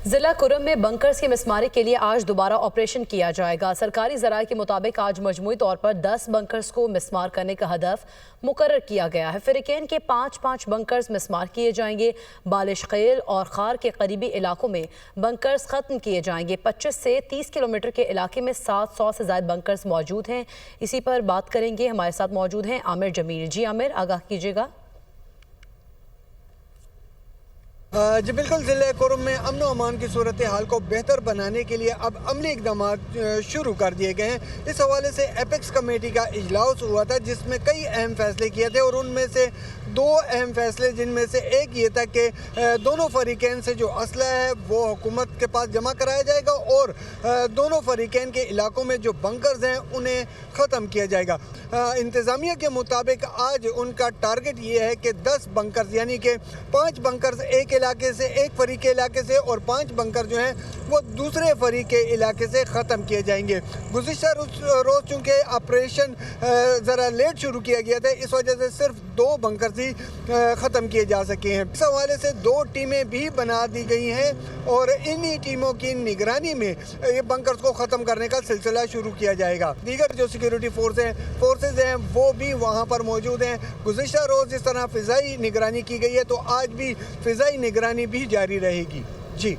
ضلع کرم میں بنکرز کی مسماری کے لیے آج دوبارہ آپریشن کیا جائے گا۔ سرکاری ذرائع کے مطابق آج مجموعی طور پر 10 بنکرز کو مسمار کرنے کا ہدف مقرر کیا گیا ہے۔ فریقین کے 5 بنکرز مسمار کیے جائیں گے۔ بالش خیل اور خار کے قریبی علاقوں میں بنکرز ختم کیے جائیں گے۔ 25 سے 30 کلومیٹر کے علاقے میں 700 سے زائد بنکرز موجود ہیں۔ اسی پر بات کریں گے، ہمارے ساتھ موجود ہیں عامر جمیل۔ جی عامر، آگاہ کیجیے گا۔ جی بالکل، ضلع کرم میں امن و امان کی صورتحال کو بہتر بنانے کے لیے اب عملی اقدامات شروع کر دیے گئے ہیں۔ اس حوالے سے ایپیکس کمیٹی کا اجلاس ہوا تھا جس میں کئی اہم فیصلے کیے تھے، اور ان میں سے 2 اہم فیصلے، جن میں سے ایک یہ تھا کہ دونوں فریقین سے جو اسلحہ ہے وہ حکومت کے پاس جمع کرایا جائے گا، اور دونوں فریقین کے علاقوں میں جو بنکرز ہیں انہیں ختم کیا جائے گا۔ انتظامیہ کے مطابق آج ان کا ٹارگٹ یہ ہے کہ 10 بنکرز، یعنی کہ 5 بنکرز ایک علاقے سے، ایک فریق کے علاقے سے، اور 5 بنکر جو ہیں وہ دوسرے فریق کے علاقے سے ختم کیے جائیں گے۔ گزشتہ روز چونکہ آپریشن ذرا لیٹ شروع کیا گیا تھا، اس وجہ سے صرف 2 بنکرز ہی ختم کیے جا سکے ہیں۔ اس حوالے سے 2 ٹیمیں بھی بنا دی گئی ہیں، اور انہی ٹیموں کی نگرانی میں یہ بنکرز کو ختم کرنے کا سلسلہ شروع کیا جائے گا۔ دیگر جو سیکیورٹی فورسز ہیں وہ بھی وہاں پر موجود ہیں۔ گزشتہ روز جس طرح فضائی نگرانی کی گئی ہے، تو آج بھی فضائی نگرانی بھی جاری رہے گی۔ جی